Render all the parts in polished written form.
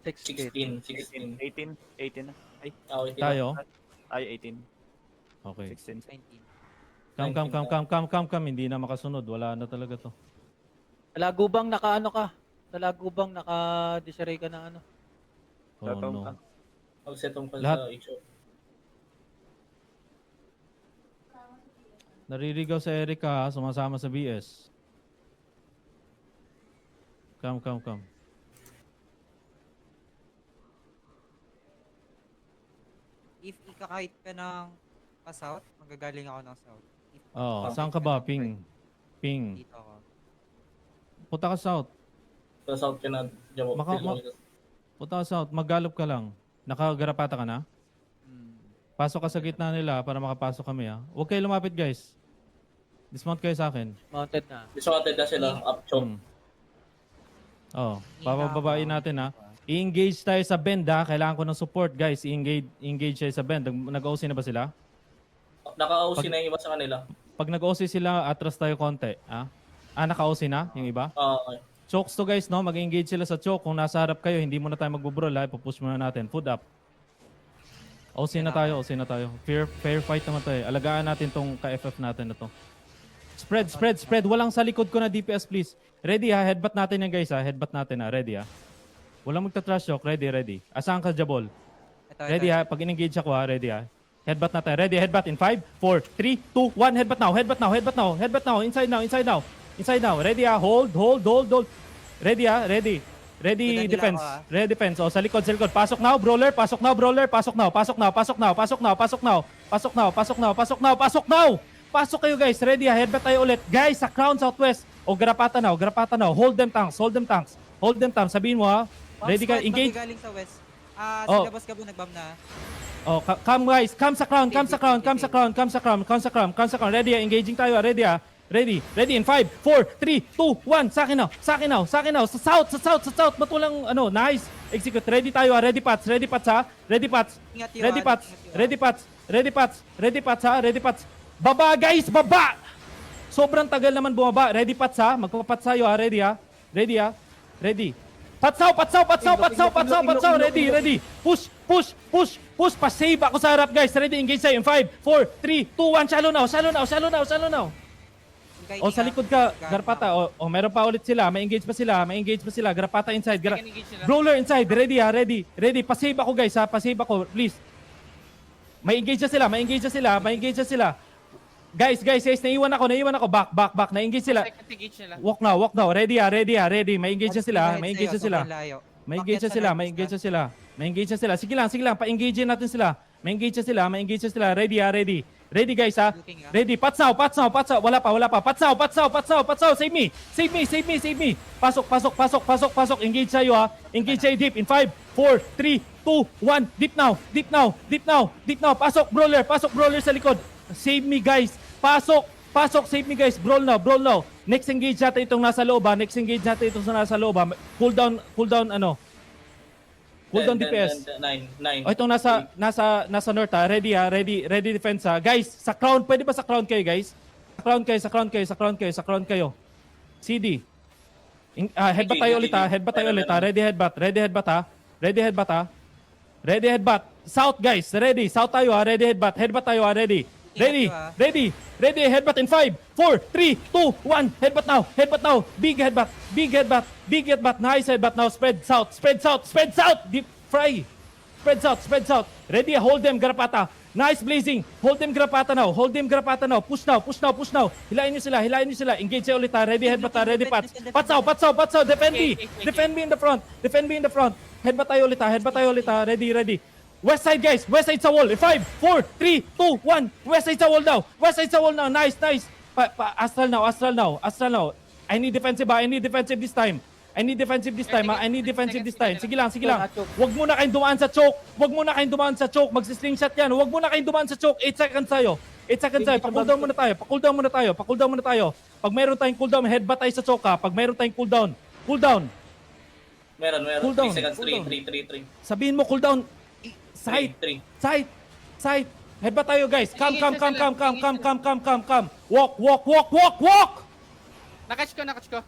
16. 16. 18. 18 na. Ay, Tayo? ay 18. Okay. 16. 19. Come. Hindi na makasunod. Wala na talaga to. Talagubang naka-ano ka? Talagubang naka-disarray ka na ano? Oh Tatawag no. ka. Magsetong ka Lahat. sa issue. Naririgaw sa Erika ha. Sumasama sa BS. Come. If ikakahit ka ng pa-south, magagaling ako ng south. If Oh, ikakahit saan ka ba? ng north, Ping. dito ako. Punta ka south. Sa south ka na. Diyan mo. Punta ka south. Maggalop ka lang. Nakagarapata ka na? Pasok ka sa gitna nila para makapasok kami ha. Huwag kayo lumapit guys. Dismount kayo sa akin. Mounted na. Dismounted na sila. Up choke. Oh, bababain natin ha. I-engage tayo sa bend ha. Kailangan ko ng support guys. I-engage tayo sa bend. Nag-OC na ba sila? Naka-OC na yung iba sa kanila. Pag nag-OC sila, atras tayo konti. Ha? Naka-OC na yung iba? Okay. Chokes to guys, no? Mag-engage sila sa choke. Kung nasa harap kayo, hindi muna tayo magbubrol ha. Ipupush muna natin. Foot up. OC na tayo. Fair fight naman tayo. Alagaan natin tong ka-FF natin na to. Spread. Walang sa likod ko na DPS please. Ready ha? Headbutt natin yan guys ha. Headbutt natin ha. Ready ha? Walang magta-trash talk. Ready. Asahan ka, Jabol? Ready ha? Pag in-engage ako ha. Ready ha? Headbutt natin. Ready, headbutt in 5, 4, 3, 2, 1. Headbutt now. Inside now. Ready ha? Hold. Ready ha? Ready defense. Ready defense. O, sa likod. Pasok now, brawler. Pasok now. Pasok kayo guys. Ready ha? Headbutt tayo ulit. Guys, sa crown southwest. O, garapata now. Hold them tanks. Sabihin mo ha. Ready ka? Engage. Galing sa west. Oh. Sila boss ka nag-bomb na. Oh, come guys. Come sa crown. Ready ha? Engaging tayo. Ready ha? Ready in 5, 4, 3, 2, 1. Sa akin now. Sa south. Matulang nice. Execute. Ready tayo ha. Ready pats ha. Ready pats ha. Baba guys, baba. Sobrang tagal naman bumaba. Ready pats ha. Magpapats tayo ha. Ready ha. Ready. Patsaw. Ready. Push. Pa-save ako sa harap guys. Ready, engage tayo in 5, 4, 3, 2, 1. Shallow now. O sa likod ka, Garapata. O meron pa ulit sila. May engage pa sila. Garapata inside. Brawler inside. Ready ha. Ready. Pa-save ako guys ha. Please. May engage na sila. Guys. Naiwan ako. Back. Na-engage sila. Walk now. Ready ha. May engage na sila. May engage na sila. Sige lang. Pa-engage natin sila. May engage na sila. Ready ha. Ready guys ha. Ready. Patsaw. Wala pa. Patsaw. Save me. Pasok. Engage tayo ha. Engage tayo deep in 5, 4, 3, 2, 1. Deep now. Pasok brawler sa likod. Save me guys. Pasok. Save me guys. Brawl now. Next engage natin itong nasa loob ha. Cool down DPS. 9. O itong nasa north ha. Ready defense ha. Guys, sa crown. Pwede ba sa crown kayo guys? Sa crown kayo. CD. Headbutt tayo ulit ha. Ready headbutt. South guys. Ready. South tayo ha. Headbutt tayo ha. Ready. Headbutt in 5, 4, 3, 2, 1. Headbutt now. Big headbutt. Nice headbutt now. Spread south. Deep fry. Spread south. Ready. Hold them, Garapata. Nice blazing. Hold them, Garapata now. Push now. Hilain nyo sila. Engage ulit ha. Ready headbutt ha. Ready pats. Patsaw. Defend me in the front. Headbutt tayo ulit ha. Ready. West side guys. West side sa wall. 5, 4, 3, 2, 1. West side sa wall now. Nice. Astral now. I need defensive this time. Sige lang. Wag muna kayong dumaan sa choke. Magsi-slingshot yan. Wag muna kayong dumaan sa choke. 8 seconds tayo. Pa-cooldown muna tayo. Pag meron tayong cooldown, headbutt tayo sa choke ha. Pag meron tayong cooldown. Meron. Cooldown. 3 seconds. 3. Sabihin mo cooldown. Side. Headbutt tayo guys. Come. Walk. Nakatch ko.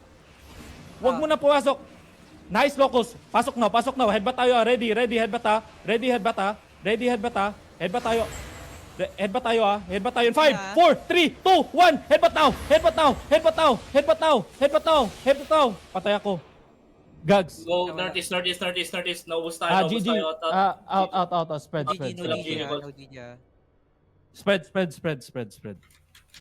Wag mo na pumasok. Nice, Locus. Pasok now. Headbutt tayo. Ready, headbutt ha. Ready, headbutt ha. Headbutt tayo. Headbutt tayo ha. Headbutt tayo in 5, 4, 3, 2, 1. Headbutt now. Patay ako. Gags. Go, northeast. Naubos tayo, GG. Out. Spread. GG, no spread. GG, no GG. Spread.